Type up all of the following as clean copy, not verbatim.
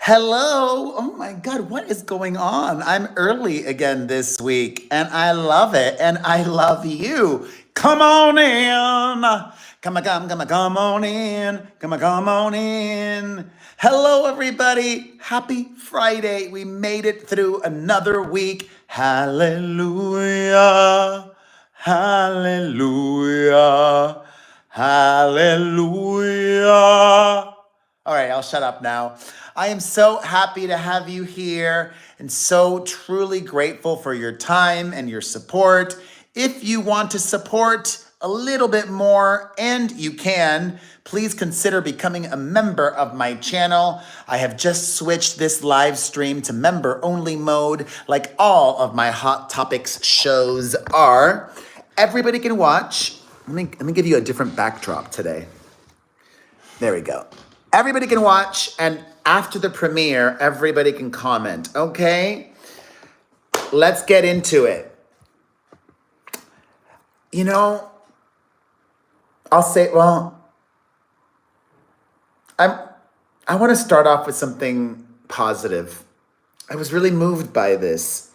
Hello. Oh my God, what is going on? I'm early again this week and I love it and I love you. Come on in. Come on in. Come on in. Hello, everybody. Happy Friday. We made it through another week. Hallelujah. Hallelujah. Hallelujah. All right, I'll shut up now. I am so happy to have you here and so truly grateful for your time and your support. If you want to support a little bit more, and you can, please consider becoming a member of my channel. I have just switched this live stream to member only mode, like all of my Hot Topics shows are. Everybody can watch. Let me give you a different backdrop today. There we go. Everybody can watch, and after the premiere, everybody can comment, okay? Let's get into it. You know, I'll say, I'm I want to start off with something positive. I was really moved by this.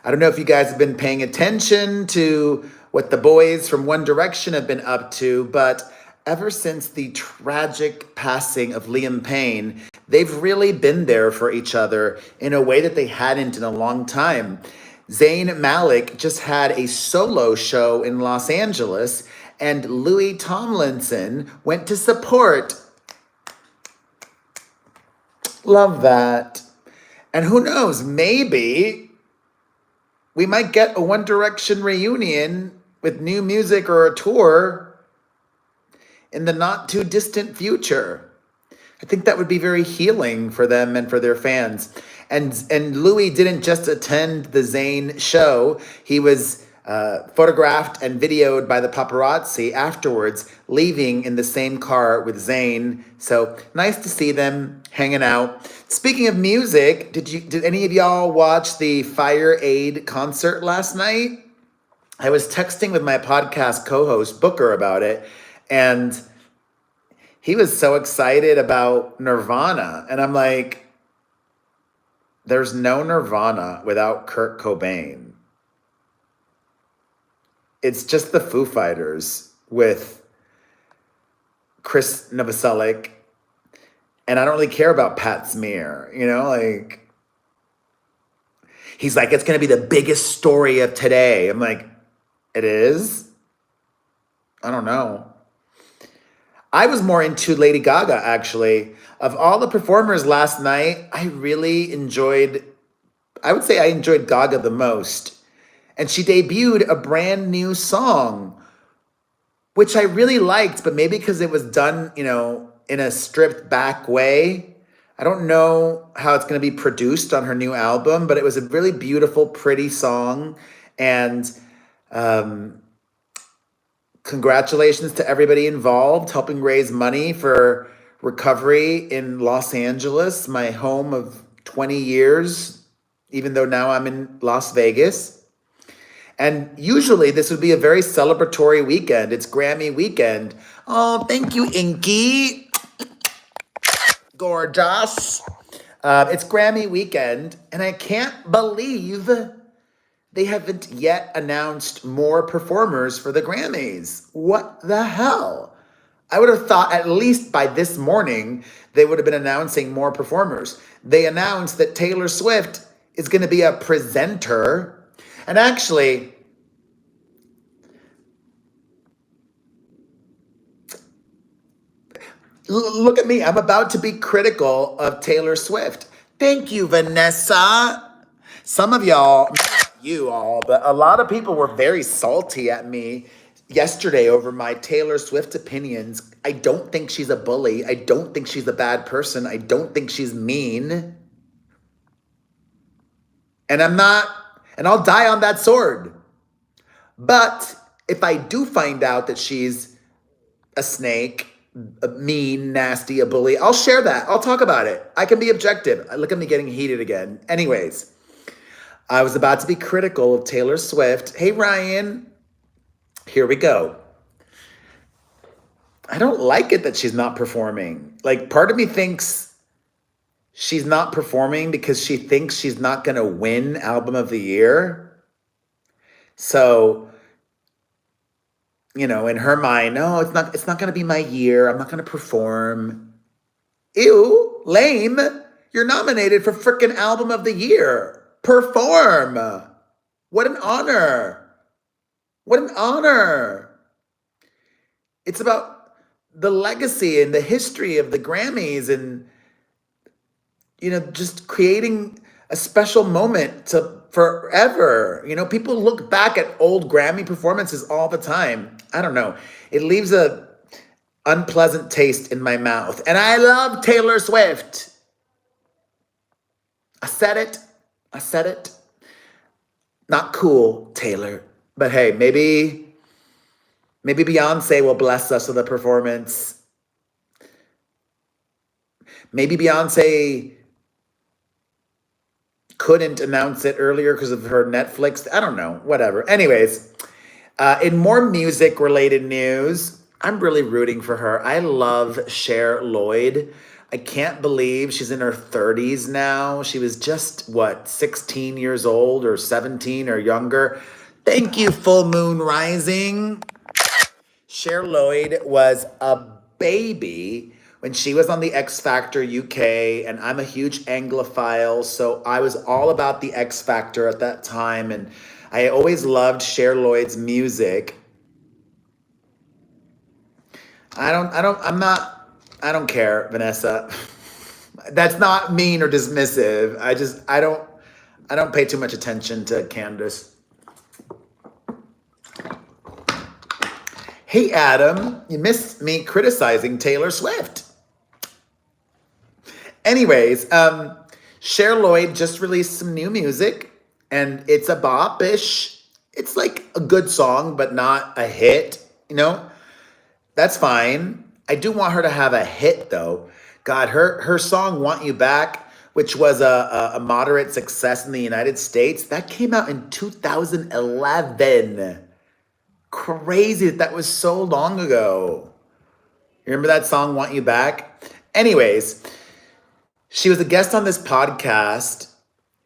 I don't know if you guys have been paying attention to what the boys from One Direction have been up to, but ever since the tragic passing of Liam Payne, they've really been there for each other in a way that they hadn't in a long time. Zayn Malik just had a solo show in Los Angeles, and Louis Tomlinson went to support. Love that. And who knows, maybe we might get a One Direction reunion with new music or a tour in the not too distant future. I think that would be very healing for them and for their fans. And Louis didn't just attend the Zayn show. He was photographed and videoed by the paparazzi afterwards, leaving in the same car with Zayn. So nice to see them hanging out. Speaking of music, did any of y'all watch the Fire Aid concert last night? I was texting with my podcast co-host Booker about it, and he was so excited about Nirvana. And I'm like, there's no Nirvana without Kurt Cobain. It's just the Foo Fighters with Chris Novoselic. And I don't really care about Pat Smear, like, he's like, it's going to be the biggest story of today. I'm like, it is? I don't know. I was more into Lady Gaga, actually. Of all the performers last night, I would say I enjoyed Gaga the most. And she debuted a brand new song, which I really liked, but maybe because it was done, in a stripped back way. I don't know how it's going to be produced on her new album, but it was a really beautiful, pretty song. And congratulations to everybody involved, helping raise money for recovery in Los Angeles, my home of 20 years, even though now I'm in Las Vegas. And usually this would be a very celebratory weekend. It's Grammy weekend. Oh, thank you, Inky. Gorgeous. It's Grammy weekend, and I can't believe they haven't yet announced more performers for the Grammys. What the hell? I would have thought at least by this morning they would have been announcing more performers. They announced that Taylor Swift is going to be a presenter. And actually, look at me. I'm about to be critical of Taylor Swift. Thank you, Vanessa. Some of y'all, not you all, but a lot of people were very salty at me yesterday over my Taylor Swift opinions. I don't think she's a bully. I don't think she's a bad person. I don't think she's mean. And I'll die on that sword. But if I do find out that she's a snake, a mean, nasty, a bully, I'll share that. I'll talk about it. I can be objective. Look at me getting heated again. Anyways, I was about to be critical of Taylor Swift. Hey, Ryan. Here we go. I don't like it that she's not performing. Like, part of me thinks she's not performing because she thinks she's not going to win Album of the Year. So, in her mind, no, it's not going to be my year. I'm not going to perform. Ew, lame. You're nominated for freaking Album of the Year. Perform. What an honor. What an honor. It's about the legacy and the history of the Grammys and, just creating a special moment to forever. People look back at old Grammy performances all the time. I don't know. It leaves a unpleasant taste in my mouth. And I love Taylor Swift. I said it. I said it. Not cool, Taylor. But hey, maybe Beyonce will bless us with a performance. Maybe Beyonce couldn't announce it earlier because of her Netflix. I don't know. Whatever. Anyways, in more music-related news, I'm really rooting for her. I love Cher Lloyd. I can't believe she's in her 30s now. She was just, 16 years old or 17 or younger. Thank you, Full Moon Rising. Cher Lloyd was a baby when she was on the X Factor UK, and I'm a huge Anglophile, so I was all about the X Factor at that time, and I always loved Cher Lloyd's music. I don't care, Vanessa. That's not mean or dismissive. I don't pay too much attention to Candace. Hey, Adam, you missed me criticizing Taylor Swift. Anyways, Cher Lloyd just released some new music, and it's a bop-ish. It's like a good song, but not a hit, That's fine. I do want her to have a hit, though. God, her song "Want You Back," which was a moderate success in the United States, that came out in 2011. Crazy that was so long ago. You remember that song, "Want You Back"? Anyways, she was a guest on this podcast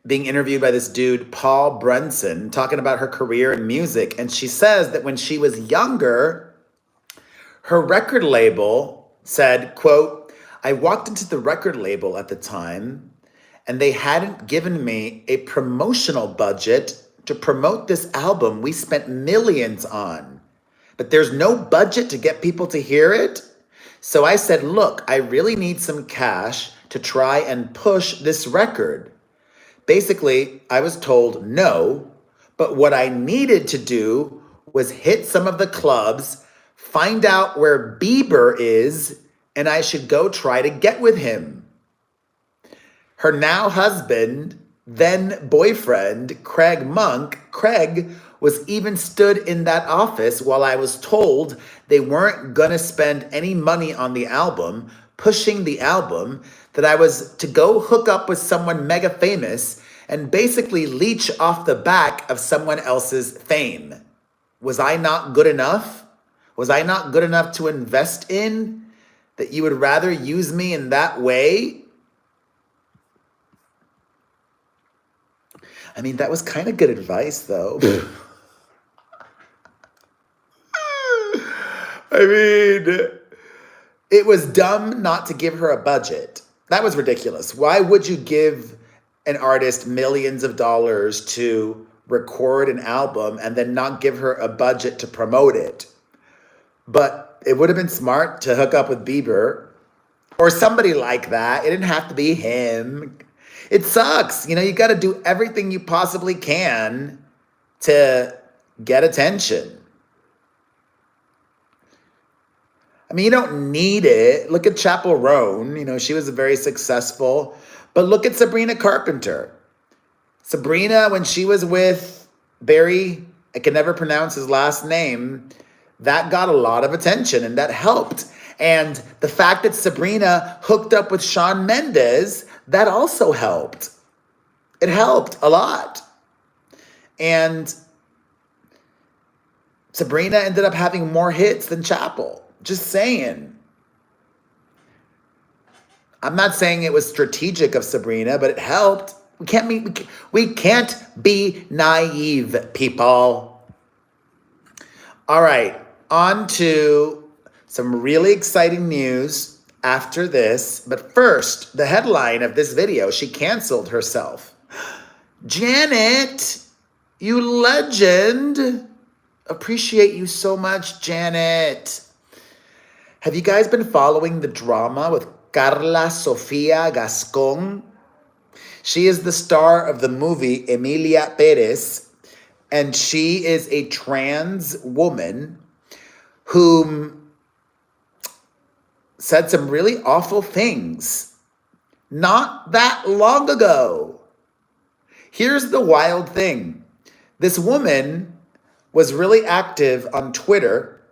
being interviewed by this dude, Paul Brunson, talking about her career in music. And she says that when she was younger, her record label said, quote, "I walked into the record label at the time and they hadn't given me a promotional budget to promote this album we spent millions on. But there's no budget to get people to hear it. So I said, look, I really need some cash to try and push this record. Basically, I was told no, but what I needed to do was hit some of the clubs, find out where Bieber is, and I should go try to get with him." Her now husband, then boyfriend, Craig Monk, Craig was even stood in that office while I was told they weren't gonna spend any money on the album, pushing the album, that I was to go hook up with someone mega famous and basically leech off the back of someone else's fame. Was I not good enough? Was I not good enough to invest in? That you would rather use me in that way? I mean, that was kind of good advice, though. I mean, it was dumb not to give her a budget. That was ridiculous. Why would you give an artist millions of dollars to record an album and then not give her a budget to promote it? But it would have been smart to hook up with Bieber or somebody like that. It didn't have to be him. It sucks. You got to do everything you possibly can to get attention. I mean, you don't need it. Look at Chappell Roan. She was very successful. But look at Sabrina Carpenter. Sabrina, when she was with Barry, I can never pronounce his last name, that got a lot of attention and that helped. And the fact that Sabrina hooked up with Shawn Mendes, that also helped. It helped a lot. And Sabrina ended up having more hits than Chappell. Just saying. I'm not saying it was strategic of Sabrina, but it helped. We can't be naive, people. All right, on to some really exciting news after this. But first, the headline of this video, she canceled herself. Janet, you legend. Appreciate you so much, Janet. Have you guys been following the drama with Carla Sofia Gascon? She is the star of the movie Emilia Perez, and she is a trans woman whom said some really awful things not that long ago. Here's the wild thing. This woman was really active on Twitter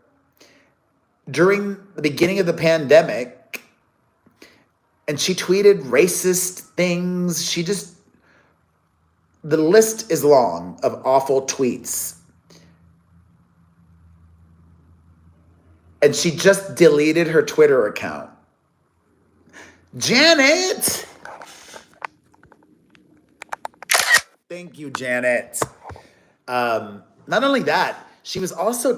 during the beginning of the pandemic, and she tweeted racist things. The list is long of awful tweets. And she just deleted her Twitter account. Janet! Thank you, Janet. Not only that, she was also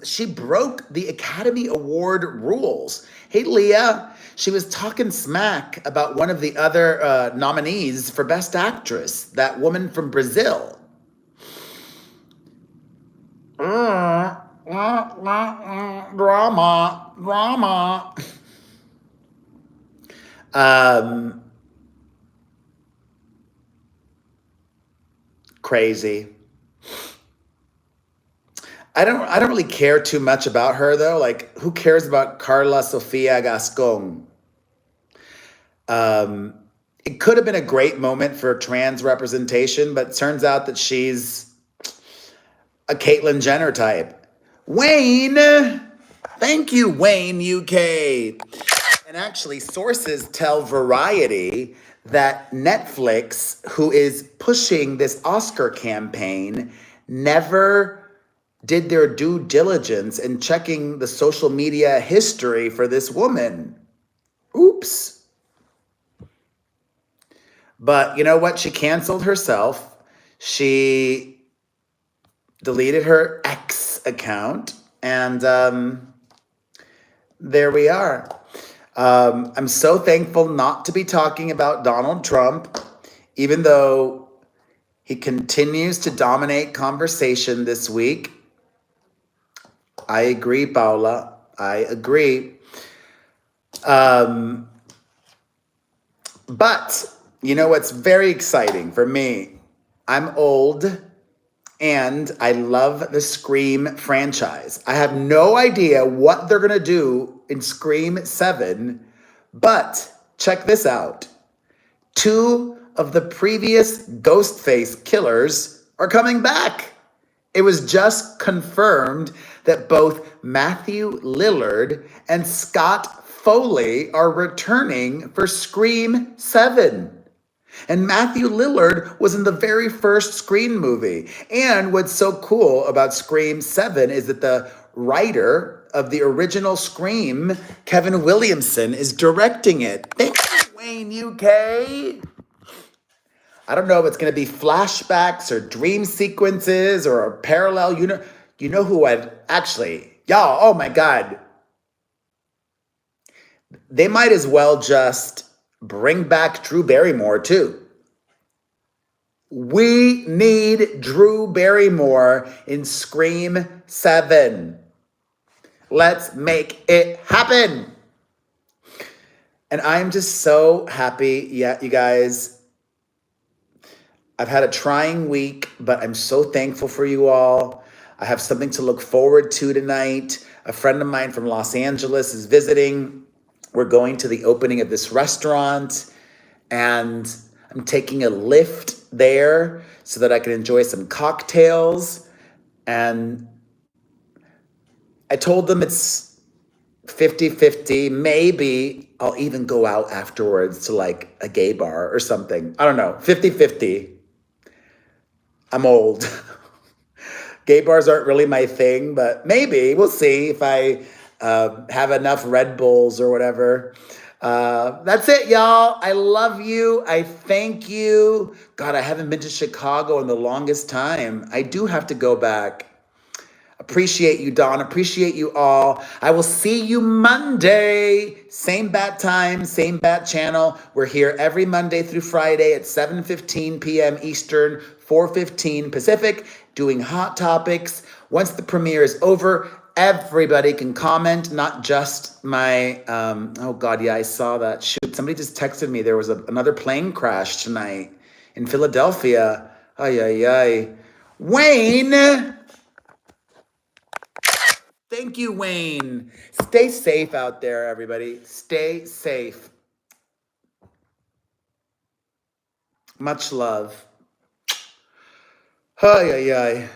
she broke the Academy Award rules. Hey, Leah, she was talking smack about one of the other nominees for Best Actress, that woman from Brazil. Drama. Crazy. I don't really care too much about her though. Like, who cares about Carla Sofia Gascon? It could have been a great moment for trans representation, but it turns out that she's a Caitlyn Jenner type. Wayne, thank you, Wayne UK. And actually, sources tell Variety that Netflix, who is pushing this Oscar campaign, never did their due diligence in checking the social media history for this woman. Oops. But you know what? She canceled herself. She deleted her X account, and there we are. I'm so thankful not to be talking about Donald Trump, even though he continues to dominate conversation this week. I agree, Paula. I agree. But you know what's very exciting for me? I'm old and I love the Scream franchise. I have no idea what they're going to do in Scream 7, but check this out. 2 of the previous Ghostface killers are coming back. It was just confirmed that both Matthew Lillard and Scott Foley are returning for Scream 7. And Matthew Lillard was in the very first Scream movie. And what's so cool about Scream 7 is that the writer of the original Scream, Kevin Williamson, is directing it. Thank you, Wayne UK. I don't know if it's going to be flashbacks or dream sequences or a parallel. You know who I'd actually, y'all, oh my God. They might as well just bring back Drew Barrymore too. We need Drew Barrymore in Scream 7. Let's make it happen. And I'm just so happy. Yeah, you guys. I've had a trying week, but I'm so thankful for you all. I have something to look forward to tonight. A friend of mine from Los Angeles is visiting. We're going to the opening of this restaurant, and I'm taking a Lyft there so that I can enjoy some cocktails. And I told them it's 50-50. Maybe I'll even go out afterwards to like a gay bar or something. I don't know, 50-50. I'm old. Gay bars aren't really my thing, but maybe we'll see if I have enough Red Bulls or whatever. That's it, y'all. I love you. I thank you. God, I haven't been to Chicago in the longest time. I do have to go back. Appreciate you, Dawn. Appreciate you all. I will see you Monday. Same bat time, same bat channel. We're here every Monday through Friday at 7:15 p.m. Eastern, 4:15 Pacific, doing hot topics. Once the premiere is over, everybody can comment, not just my, oh God, yeah, I saw that. Shoot, somebody just texted me. There was another plane crash tonight in Philadelphia. Ay, ay, ay. Wayne! Thank you, Wayne. Stay safe out there, everybody. Stay safe. Much love. Ay, ay, ay.